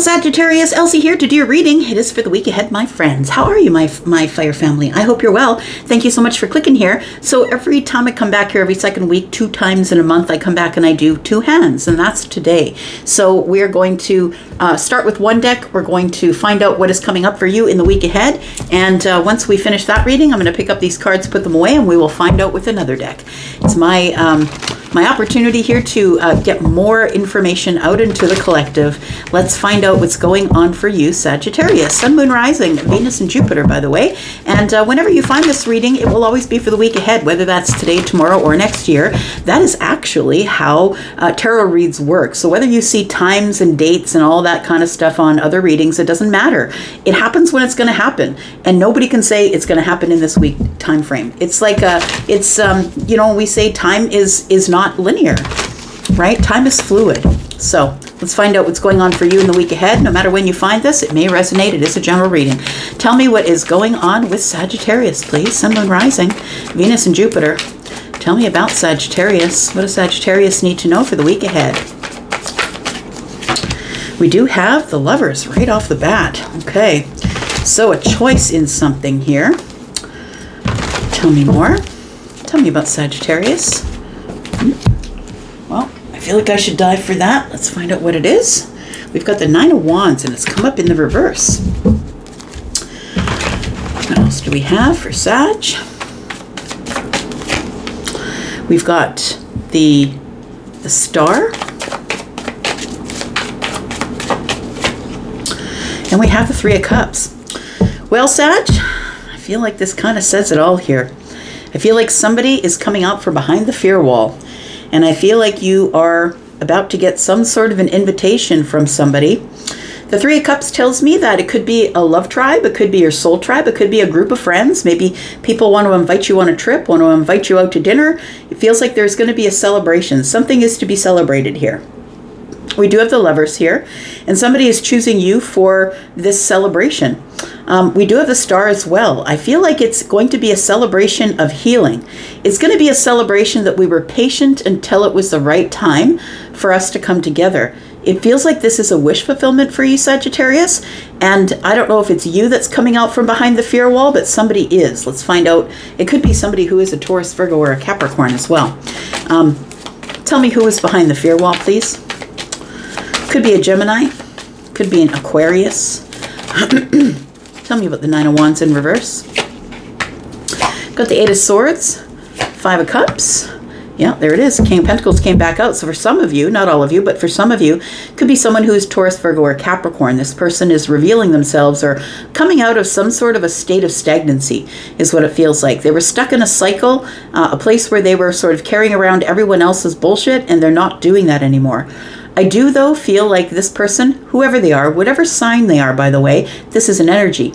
Sagittarius, Elsie here to do your reading. It is for the week ahead, my friends. How are you, my fire family? I hope you're well. Thank you so much for clicking here. So every time I come back here, every second week, 2 times in a month, I come back and I do 2 hands, and that's today. So we're going to start with one deck. We're going to find out what is coming up for you in the week ahead. And once we finish that reading, I'm going to pick up these cards, put them away, and we will find out with another deck. It's my opportunity here to get more information out into the collective. Let's find out what's going on for you, Sagittarius. Sun, Moon, Rising, Venus, and Jupiter, by the way. And whenever you find this reading, it will always be for the week ahead, whether that's today, tomorrow, or next year. That is actually how tarot reads work. So whether you see times and dates and all that kind of stuff on other readings, it doesn't matter. It happens when it's going to happen. And nobody can say it's going to happen in this week time frame. It's like, you know, we say time is not linear, right? Time is fluid. So let's find out what's going on for you in the week ahead. No matter when you find this, it may resonate. It is a general reading. Tell me what is going on with Sagittarius, please. Sun, Moon, Rising, Venus, and Jupiter. Tell me about Sagittarius. What does Sagittarius need to know for the week ahead? We do have the Lovers right off the bat. Okay, so a choice in something here. Tell me more. Tell me about Sagittarius. Well, I feel like I should dive for that. Let's find out what it is. We've got the 9 of Wands, and it's come up in the reverse. What else do we have for Sag? We've got the Star. And we have the 3 of Cups. Well, Sag, I feel like this kind of says it all here. I feel like somebody is coming out from behind the fear wall. And I feel like you are about to get some sort of an invitation from somebody. The 3 of Cups tells me that it could be a love tribe, it could be your soul tribe, it could be a group of friends. Maybe people want to invite you on a trip, want to invite you out to dinner. It feels like there's going to be a celebration. Something is to be celebrated here. We do have the Lovers here, and somebody is choosing you for this celebration. We do have the Star as well. I feel like it's going to be a celebration of healing. It's going to be a celebration that we were patient until it was the right time for us to come together. It feels like this is a wish fulfillment for you, Sagittarius, and I don't know if it's you that's coming out from behind the fear wall, but somebody is. Let's find out. It could be somebody who is a Taurus, Virgo, or a Capricorn as well. Tell me who is behind the fear wall, please. Could be a Gemini, could be an Aquarius. Tell me about the 9 of Wands in reverse. Got the 8 of Swords, 5 of Cups. Yeah, there it is. King of Pentacles came back out. So for some of you, not all of you, but for some of you, could be someone who is Taurus, Virgo, or Capricorn. This person is revealing themselves or coming out of some sort of a state of stagnancy is what it feels like. They were stuck in a cycle, a place where they were sort of carrying around everyone else's bullshit, and they're not doing that anymore. I do, though, feel like this person, whoever they are, whatever sign they are, by the way, this is an energy.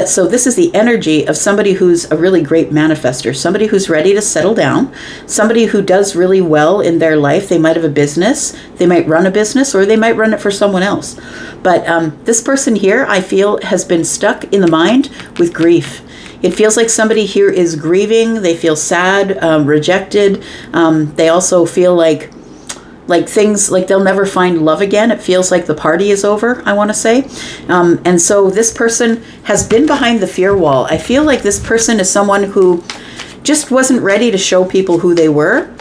So this is the energy of somebody who's a really great manifester, somebody who's ready to settle down, somebody who does really well in their life. They might have a business, they might run a business, or they might run it for someone else. But this person here, I feel, has been stuck in the mind with grief. It feels like somebody here is grieving. They feel sad, rejected. They also feel like things, like they'll never find love again. It feels like the party is over, I want to say. And so this person has been behind the fear wall. I feel like this person is someone who just wasn't ready to show people who they were.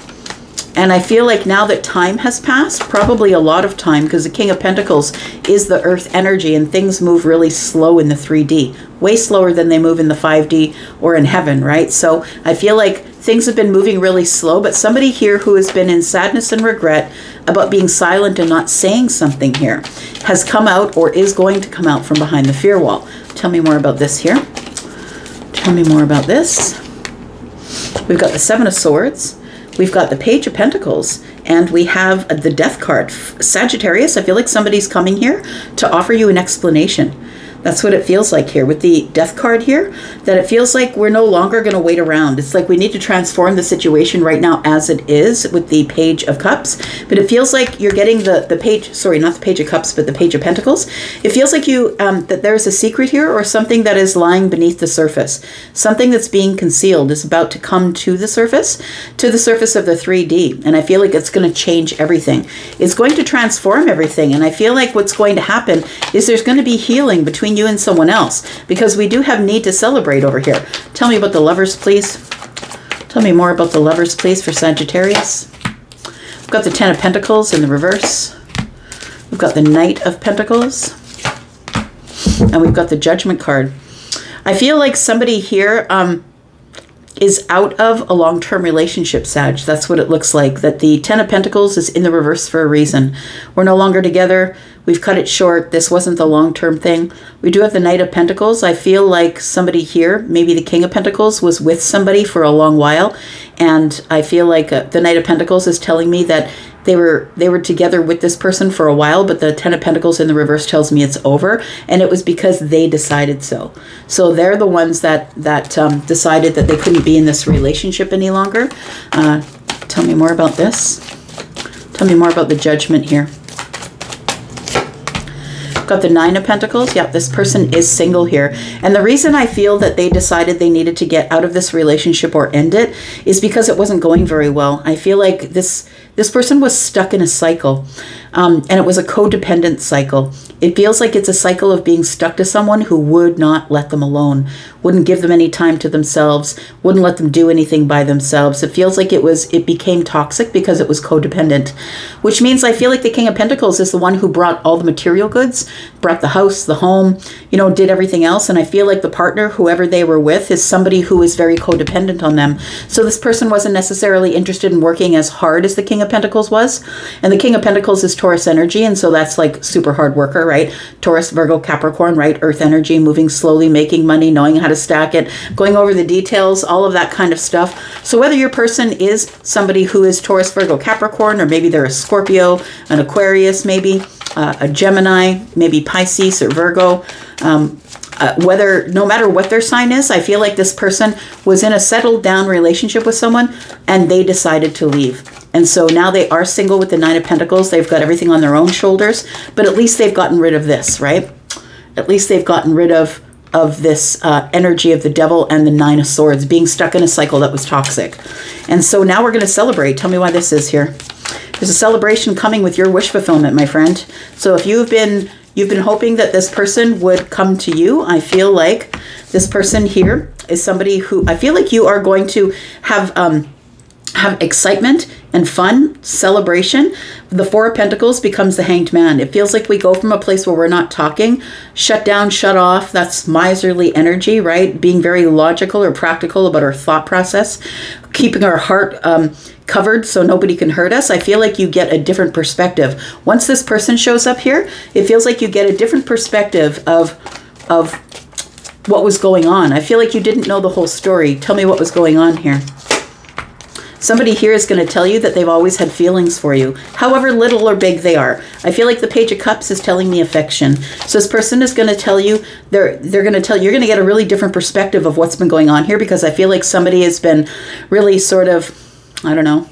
And I feel like now that time has passed, probably a lot of time, because the King of Pentacles is the earth energy, and things move really slow in the 3D, way slower than they move in the 5D or in heaven, right? So I feel like things have been moving really slow, but somebody here who has been in sadness and regret about being silent and not saying something here has come out or is going to come out from behind the fear wall. Tell me more about this here. Tell me more about this. We've got the 7 of Swords. We've got the Page of Pentacles, and we have the Death card. Sagittarius, I feel like somebody's coming here to offer you an explanation. That's what it feels like here with the Death card here, that it feels like we're no longer going to wait around. It's like we need to transform the situation right now as it is with the Page of Cups. But it feels like you're getting the page, sorry, not the Page of Cups, but the Page of Pentacles. It feels like you that there's a secret here or something that is lying beneath the surface. Something that's being concealed is about to come to the surface of the 3D. And I feel like it's going to change everything. It's going to transform everything. And I feel like what's going to happen is there's going to be healing between you and someone else, because we do have need to celebrate over here. Tell me about the Lovers, please. Tell me more about the Lovers, please, for Sagittarius. We've got the Ten of Pentacles in the reverse. We've got the Knight of Pentacles. And we've got the Judgment card. I feel like somebody here is out of a long-term relationship, Sag. That's what it looks like. That the Ten of Pentacles is in the reverse for a reason. We're no longer together. We've cut it short. This wasn't the long-term thing. We do have the Knight of Pentacles. I feel like somebody here, maybe the King of Pentacles, was with somebody for a long while. And I feel like the Knight of Pentacles is telling me that they were together with this person for a while, but the Ten of Pentacles in the reverse tells me it's over, and it was because they decided so. So they're the ones that decided that they couldn't be in this relationship any longer. Tell me more about this. Tell me more about the Judgment here. Got the Nine of Pentacles. Yep, this person is single here. And the reason I feel that they decided they needed to get out of this relationship or end it is because it wasn't going very well. I feel like this person was stuck in a cycle. And it was a codependent cycle. It feels like it's a cycle of being stuck to someone who would not let them alone, wouldn't give them any time to themselves, wouldn't let them do anything by themselves. It feels like it became toxic because it was codependent, which means I feel like the King of Pentacles is the one who brought all the material goods, brought the house, the home, you know, did everything else. And I feel like the partner, whoever they were with, is somebody who is very codependent on them. So this person wasn't necessarily interested in working as hard as the King of Pentacles was. And the King of Pentacles is Taurus energy, and so that's like super hard worker, right? Taurus, Virgo, Capricorn, right? Earth energy, moving slowly, making money, knowing how to stack it, going over the details, all of that kind of stuff. So whether your person is somebody who is Taurus, Virgo, Capricorn, or maybe they're a Scorpio, an Aquarius, maybe a Gemini, maybe Pisces or Virgo, no matter what their sign is, I feel like this person was in a settled down relationship with someone and they decided to leave. And so now they are single with the Nine of Pentacles. They've got everything on their own shoulders, but at least they've gotten rid of this, right? At least they've gotten rid of this energy of the Devil and the Nine of Swords, being stuck in a cycle that was toxic. And so now we're going to celebrate. Tell me why this is here. There's a celebration coming with your wish fulfillment, my friend. So if you've been hoping that this person would come to you, I feel like this person here is somebody who I feel like you are going to have excitement and fun, celebration. The Four of Pentacles becomes the Hanged Man. It feels like we go from a place where we're not talking, shut down, shut off. That's miserly energy, right? Being very logical or practical about our thought process, keeping our heart covered so nobody can hurt us. I feel like you get a different perspective. Once this person shows up here, it feels like you get a different perspective of what was going on. I feel like you didn't know the whole story. Tell me what was going on here. Somebody here is going to tell you that they've always had feelings for you, however little or big they are. I feel like the Page of Cups is telling me affection. So this person is going to tell you, they're going to tell you, you're going to get a really different perspective of what's been going on here, because I feel like somebody has been really sort of, I don't know.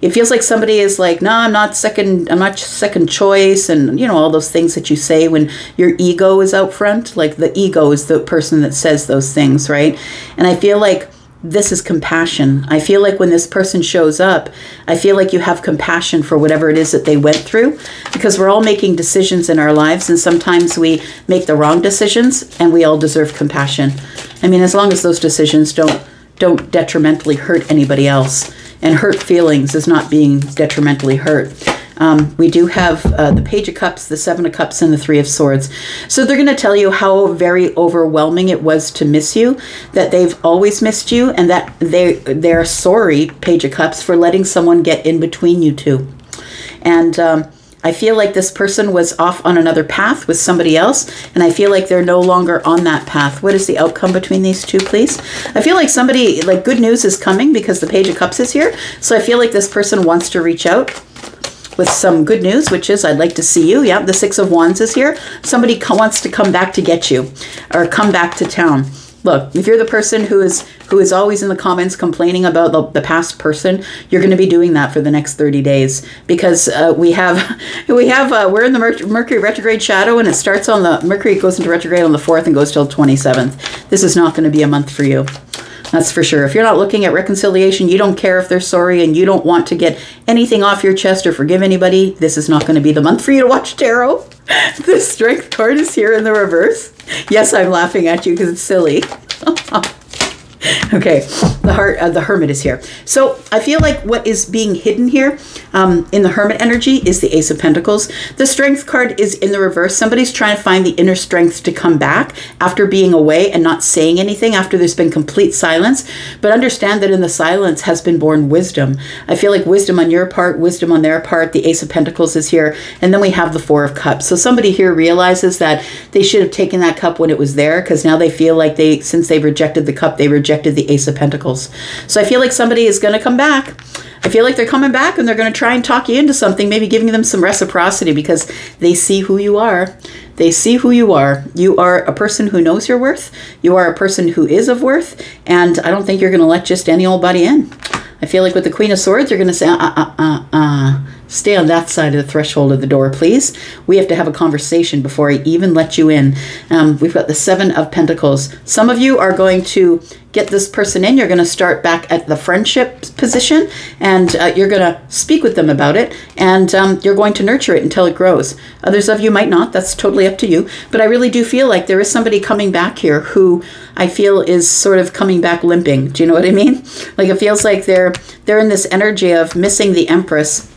It feels like somebody is like, no, I'm not second choice. And, you know, all those things that you say when your ego is out front. Like the ego is the person that says those things, right? And I feel like this is compassion. I feel like when this person shows up, I feel like you have compassion for whatever it is that they went through, because we're all making decisions in our lives, and sometimes we make the wrong decisions, and we all deserve compassion. I mean, as long as those decisions don't detrimentally hurt anybody else. And hurt feelings is not being detrimentally hurt. We do have the Page of Cups, the Seven of Cups, and the Three of Swords. So they're going to tell you how very overwhelming it was to miss you, that they've always missed you, and that they're sorry, Page of Cups, for letting someone get in between you two. And I feel like this person was off on another path with somebody else, and I feel like they're no longer on that path. What is the outcome between these two, please? I feel like somebody, like good news is coming because the Page of Cups is here. So I feel like this person wants to reach out. with some good news, which is I'd like to see you. Yeah, the Six of Wands is here. Somebody wants to come back to get you or come back to town. Look, if you're the person who is always in the comments complaining about the past person, you're going to be doing that for the next 30 days because we're in the Mercury retrograde shadow, and it starts on the Mercury goes into retrograde on the 4th and goes till 27th. This is not going to be a month for you. That's for sure. If you're not looking at reconciliation, you don't care if they're sorry, and you don't want to get anything off your chest or forgive anybody, this is not going to be the month for you to watch tarot. The Strength card is here in the reverse. Yes, I'm laughing at you because it's silly. Okay, the Hermit is here. So I feel like what is being hidden here in the Hermit energy is the Ace of Pentacles. The Strength card is in the reverse. Somebody's trying to find the inner strength to come back after being away and not saying anything, after there's been complete silence. But understand that in the silence has been born wisdom. I feel like wisdom on your part, wisdom on their part. The Ace of Pentacles is here. And then we have the Four of Cups. So somebody here realizes that they should have taken that cup when it was there, because now they feel like since they've rejected the cup, they rejected the Ace of Pentacles. So I feel like somebody is going to come back. I feel like they're coming back and they're going to try and talk you into something, maybe giving them some reciprocity because they see who you are. They see who you are. You are a person who knows your worth. You are a person who is of worth. And I don't think you're going to let just any old buddy in. I feel like with the Queen of Swords, you're going to say, stay on that side of the threshold of the door, please. We have to have a conversation before I even let you in. We've got the Seven of Pentacles. Some of you are going to get this person in. You're going to start back at the friendship position, and you're going to speak with them about it, and you're going to nurture it until it grows. Others of you might not. That's totally up to you. But I really do feel like there is somebody coming back here who I feel is sort of coming back limping. Do you know what I mean? Like, it feels like they're in this energy of missing the Empress,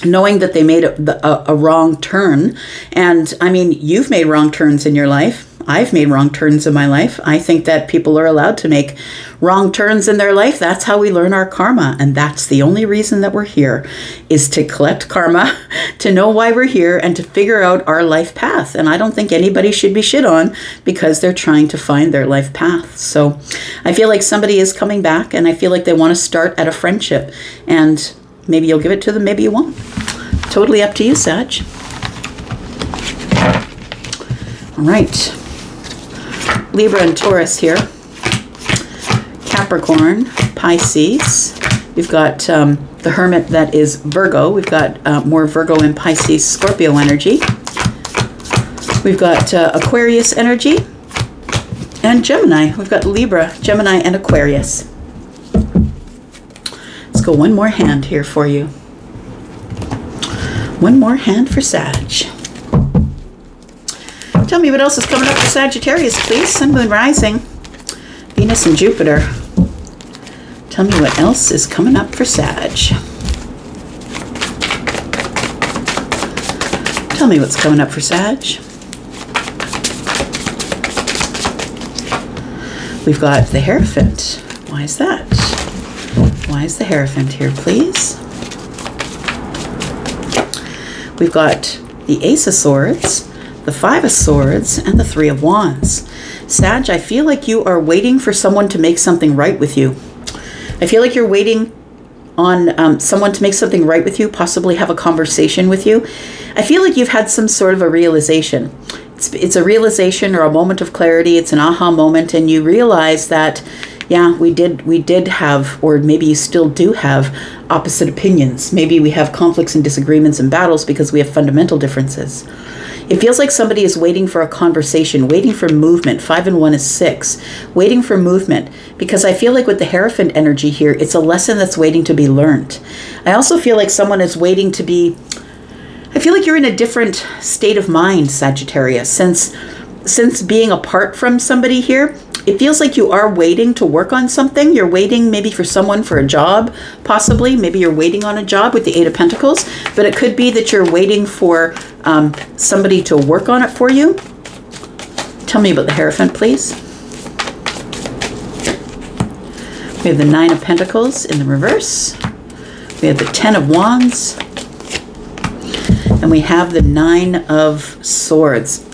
knowing that they made a wrong turn. And I mean, you've made wrong turns in your life. I've made wrong turns in my life. I think that people are allowed to make wrong turns in their life. That's how we learn our karma. And that's the only reason that we're here, is to collect karma, to know why we're here, and to figure out our life path. And I don't think anybody should be shit on because they're trying to find their life path. So I feel like somebody is coming back, and I feel like they want to start at a friendship. And maybe you'll give it to them, maybe you won't. Totally up to you, Sag. All right. Libra and Taurus here. Capricorn, Pisces. We've got the Hermit that is Virgo. We've got more Virgo and Pisces, Scorpio energy. We've got Aquarius energy. And Gemini. We've got Libra, Gemini, and Aquarius. Let's go one more hand here for you. One more hand for Sag. Tell me what else is coming up for Sagittarius, please. Sun, Moon, Rising, Venus, and Jupiter. Tell me what else is coming up for Sag. Tell me what's coming up for Sag. We've got the Hierophant. Why is that? Why is the Hierophant here, please? We've got the Ace of Swords, the Five of Swords, and the Three of Wands. Sag, I feel like you are waiting for someone to make something right with you. I feel like you're waiting on someone to make something right with you, possibly have a conversation with you. I feel like you've had some sort of a realization. It's a realization or a moment of clarity. It's an aha moment, and you realize that, yeah, we did have, or maybe you still do have, opposite opinions. Maybe we have conflicts and disagreements and battles because we have fundamental differences. It feels like somebody is waiting for a conversation, waiting for movement. 5 and 1 is 6. Waiting for movement. Because I feel like with the Hierophant energy here, it's a lesson that's waiting to be learned. I also feel like someone is waiting to be... I feel like you're in a different state of mind, Sagittarius. Since being apart from somebody here, it feels like you are waiting to work on something. You're waiting maybe for someone for a job, possibly. Maybe you're waiting on a job with the Eight of Pentacles. But it could be that you're waiting for somebody to work on it for you. Tell me about the Hierophant, please. We have the Nine of Pentacles in the reverse. We have the Ten of Wands. And we have the Nine of Swords.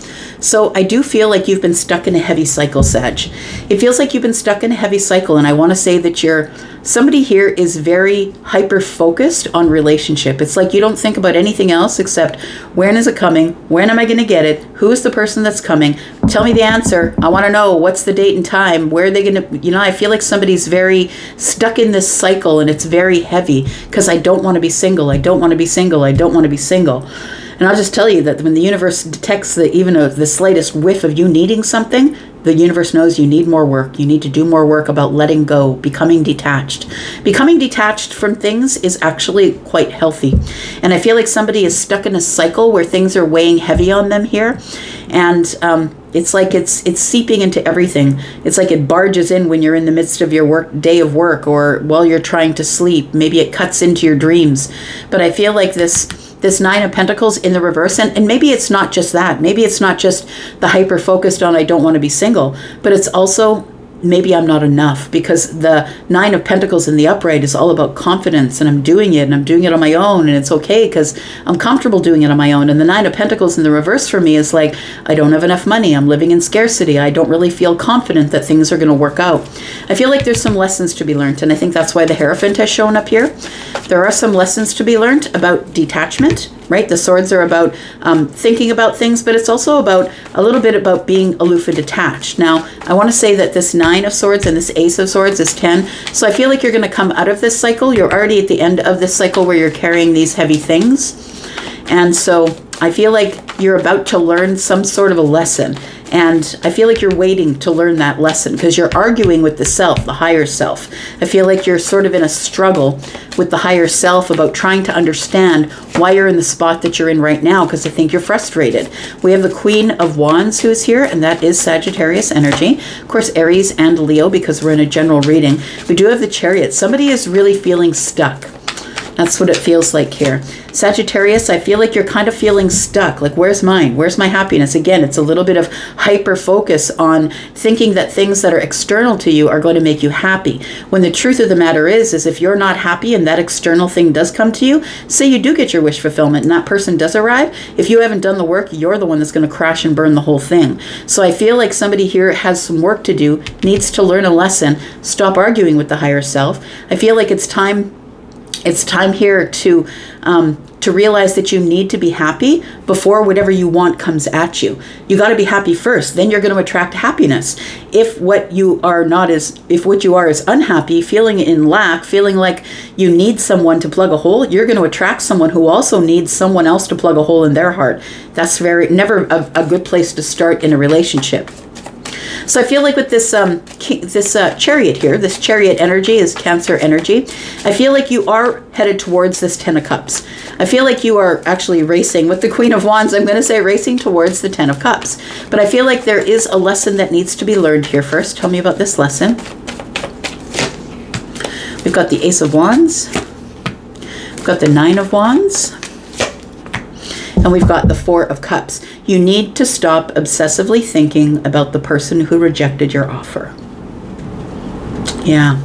So I do feel like you've been stuck in a heavy cycle, Sag. It feels like you've been stuck in a heavy cycle, and I want to say that somebody here is very hyper-focused on relationship. It's like you don't think about anything else except when is it coming? When am I going to get it? Who is the person that's coming? Tell me the answer. I want to know what's the date and time. Where are they going to, I feel like somebody's very stuck in this cycle, and it's very heavy because I don't want to be single. I don't want to be single. I don't want to be single. And I'll just tell you that when the universe detects even the slightest whiff of you needing something, the universe knows you need more work. You need to do more work about letting go, becoming detached. Becoming detached from things is actually quite healthy. And I feel like somebody is stuck in a cycle where things are weighing heavy on them here. And it's like it's seeping into everything. It's like it barges in when you're in the midst of your day of work, or while you're trying to sleep. Maybe it cuts into your dreams. But I feel like this Nine of Pentacles in the reverse, and maybe it's not just that. Maybe it's not just the hyper-focused on I don't want to be single, but it's also maybe I'm not enough, because the Nine of Pentacles in the upright is all about confidence, and I'm doing it, and I'm doing it on my own, and it's okay because I'm comfortable doing it on my own. And the Nine of Pentacles in the reverse for me is like, I don't have enough money. I'm living in scarcity. I don't really feel confident that things are going to work out. I feel like there's some lessons to be learned, and I think that's why the Hierophant has shown up here. There are some lessons to be learned about detachment, right? The swords are about thinking about things, but it's also about a little bit about being aloof and detached. Now, I want to say that this Nine of Swords and this Ace of Swords is 10. So I feel like you're going to come out of this cycle. You're already at the end of this cycle where you're carrying these heavy things. And so I feel like you're about to learn some sort of a lesson. And I feel like you're waiting to learn that lesson because you're arguing with the self, the higher self. I feel like you're sort of in a struggle with the higher self about trying to understand why you're in the spot that you're in right now, because I think you're frustrated. We have the Queen of Wands who is here, and that is Sagittarius energy. Of course, Aries and Leo, because we're in a general reading. We do have the Chariot. Somebody is really feeling stuck. That's what it feels like here. Sagittarius, I feel like you're kind of feeling stuck. Like, where's mine? Where's my happiness? Again, it's a little bit of hyper focus on thinking that things that are external to you are going to make you happy. When the truth of the matter is if you're not happy and that external thing does come to you, say you do get your wish fulfillment and that person does arrive, if you haven't done the work, you're the one that's going to crash and burn the whole thing. So I feel like somebody here has some work to do, needs to learn a lesson, stop arguing with the higher self. I feel like it's time here to realize that you need to be happy before whatever you want comes at you. You got to be happy first, then you're going to attract happiness. If what you are is unhappy, feeling in lack, feeling like you need someone to plug a hole, you're going to attract someone who also needs someone else to plug a hole in their heart. That's never a good place to start in a relationship. So I feel like with this Chariot here, this Chariot energy is Cancer energy. I feel like you are headed towards this Ten of Cups. I feel like you are actually racing with the Queen of Wands. I'm going to say racing towards the Ten of Cups. But I feel like there is a lesson that needs to be learned here first. Tell me about this lesson. We've got the Ace of Wands. We've got the Nine of Wands. And we've got the Four of Cups. You need to stop obsessively thinking about the person who rejected your offer. Yeah.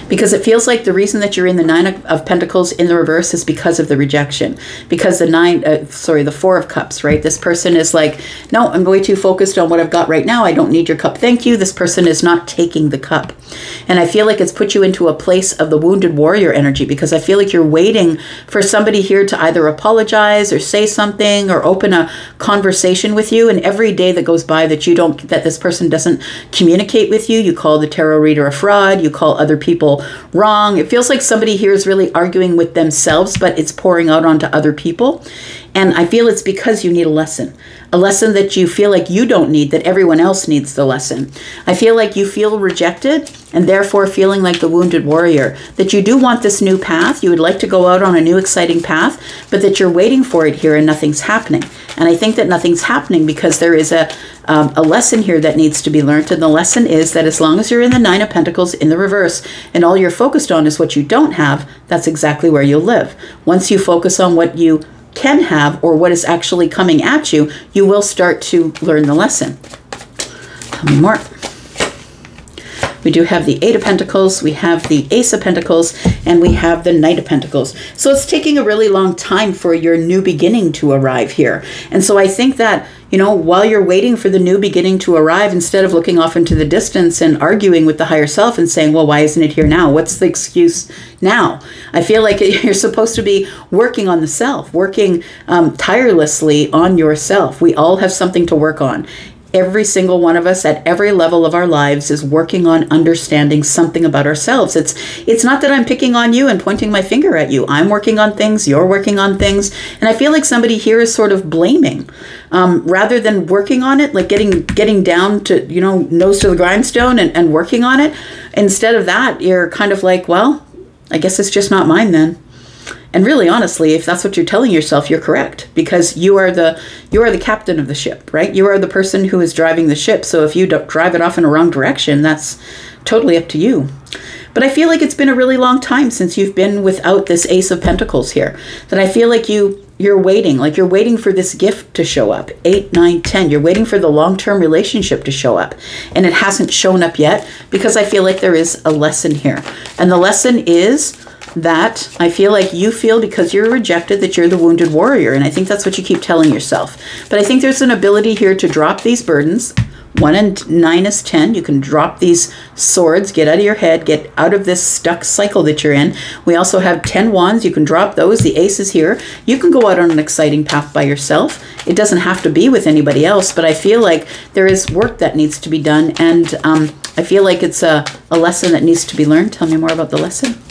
Because it feels like the reason that you're in the Nine of Pentacles in the reverse is because of the rejection. Because the Four of Cups, right? This person is like, no, I'm way too focused on what I've got right now. I don't need your cup. Thank you. This person is not taking the cup. And I feel like it's put you into a place of the wounded warrior energy, because I feel like you're waiting for somebody here to either apologize or say something or open a conversation with you. And every day that goes by that this person doesn't communicate with you, you call the tarot reader a fraud, you call other people wrong. It feels like somebody here is really arguing with themselves, but it's pouring out onto other people. And I feel it's because you need a lesson that you feel like you don't need, that everyone else needs the lesson. I feel like you feel rejected and therefore feeling like the wounded warrior, that you do want this new path. You would like to go out on a new exciting path, but that you're waiting for it here and nothing's happening. And I think that nothing's happening because there is a lesson here that needs to be learned. And the lesson is that as long as you're in the Nine of Pentacles in the reverse and all you're focused on is what you don't have, that's exactly where you'll live. Once you focus on what you can have or what is actually coming at you, you will start to learn the lesson. Tell me more. we do have the Eight of Pentacles, we have the Ace of Pentacles, and we have the Knight of Pentacles. So it's taking a really long time for your new beginning to arrive here. And so I think that, you know, while you're waiting for the new beginning to arrive, instead of looking off into the distance and arguing with the higher self and saying, well, why isn't it here now? What's the excuse now? I feel like you're supposed to be working on the self, working tirelessly on yourself. We all have something to work on. Every single one of us at every level of our lives is working on understanding something about ourselves. It's not that I'm picking on you and pointing my finger at you. I'm working on things, you're working on things. And I feel like somebody here is sort of blaming rather than working on it, like getting down to, you know, nose to the grindstone and working on it. Instead of that, you're kind of like, well, I guess it's just not mine then. And really, honestly, if that's what you're telling yourself, you're correct, because you are the captain of the ship, right? You are the person who is driving the ship. So if you don't drive it off in a wrong direction, that's totally up to you. But I feel like it's been a really long time since you've been without this Ace of Pentacles here, that I feel like you're waiting for this gift to show up. 8, 9, 10. You're waiting for the long-term relationship to show up. And it hasn't shown up yet because I feel like there is a lesson here. And the lesson is that I feel like you feel, because you're rejected, that you're the wounded warrior. And I think that's what you keep telling yourself. But I think there's an ability here to drop these burdens. 1 and 9 is 10. You can drop these swords, get out of your head, get out of this stuck cycle that you're in. We also have 10 wands. You can drop those. The ace is here. You can go out on an exciting path by yourself. It doesn't have to be with anybody else, but I feel like there is work that needs to be done. And I feel like it's a lesson that needs to be learned. Tell me more about the lesson.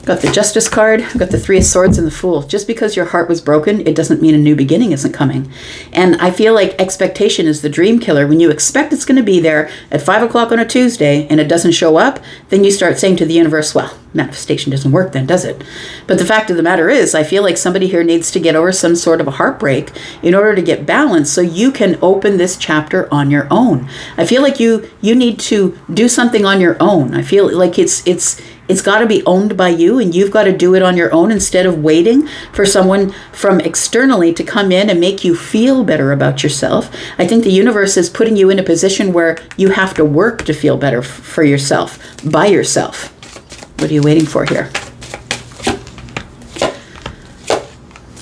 Got the Justice card, I've got the Three of Swords and the Fool. Just because your heart was broken, it doesn't mean a new beginning isn't coming. And I feel like expectation is the dream killer. When you expect it's going to be there at 5 o'clock on a Tuesday and it doesn't show up, then you start saying to the universe, well, manifestation doesn't work then, does it? But the fact of the matter is, I feel like somebody here needs to get over some sort of a heartbreak in order to get balance so you can open this chapter on your own. I feel like you need to do something on your own. I feel like it's got to be owned by you, and you've got to do it on your own instead of waiting for someone from externally to come in and make you feel better about yourself. I think the universe is putting you in a position where you have to work to feel better for yourself, by yourself. What are you waiting for here?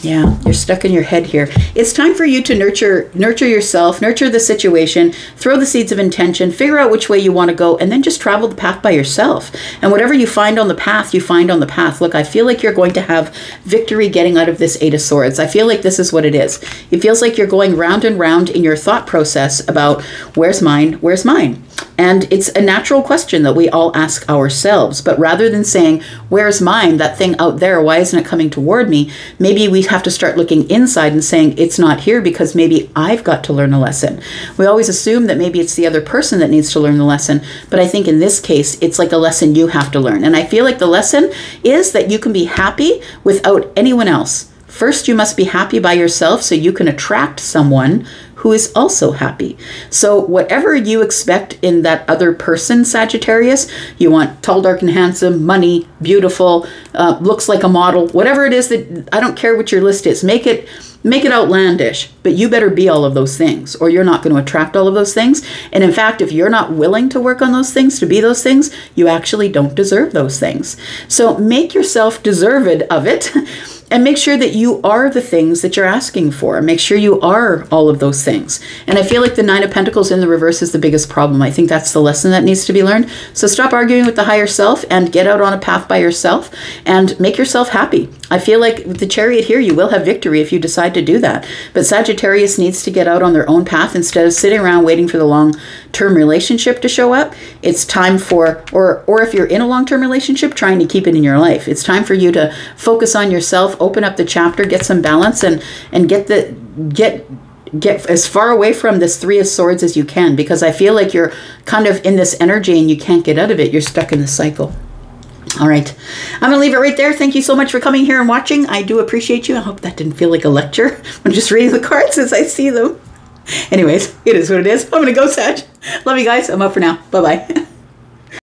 Yeah, you're stuck in your head here. It's time for you to nurture yourself, nurture the situation, throw the seeds of intention, figure out which way you want to go, and then just travel the path by yourself. And whatever you find on the path, you find on the path. Look, I feel like you're going to have victory getting out of this Eight of Swords. I feel like this is what it is. It feels like you're going round and round in your thought process about where's mine, where's mine? And it's a natural question that we all ask ourselves. But rather than saying, where's mine, that thing out there, why isn't it coming toward me? Maybe we have to start looking inside and saying, it's not here because maybe I've got to learn a lesson. We always assume that maybe it's the other person that needs to learn the lesson. But I think in this case, it's like a lesson you have to learn. And I feel like the lesson is that you can be happy without anyone else. First, you must be happy by yourself so you can attract someone who is also happy. So whatever you expect in that other person, Sagittarius, you want tall, dark, and handsome, money, beautiful, looks like a model, whatever it is that, I don't care what your list is, make it outlandish, but you better be all of those things or you're not going to attract all of those things. And in fact, if you're not willing to work on those things, to be those things, you actually don't deserve those things. So make yourself deserved of it. And make sure that you are the things that you're asking for. Make sure you are all of those things. And I feel like the Nine of Pentacles in the reverse is the biggest problem. I think that's the lesson that needs to be learned. So stop arguing with the higher self and get out on a path by yourself and make yourself happy. I feel like with the Chariot here, you will have victory if you decide to do that. But Sagittarius needs to get out on their own path instead of sitting around waiting for the long-term relationship to show up. It's time for, or if you're in a long-term relationship, trying to keep it in your life. It's time for you to focus on yourself, open up the chapter, get some balance, and get as far away from this Three of Swords as you can, because I feel like you're kind of in this energy and you can't get out of it. You're stuck in the cycle. All right, I'm going to leave it right there. Thank you so much for coming here and watching. I do appreciate you. I hope that didn't feel like a lecture. I'm just reading the cards as I see them. Anyways, it is what it is. I'm going to go, Sag. Love you guys. I'm up for now. Bye-bye.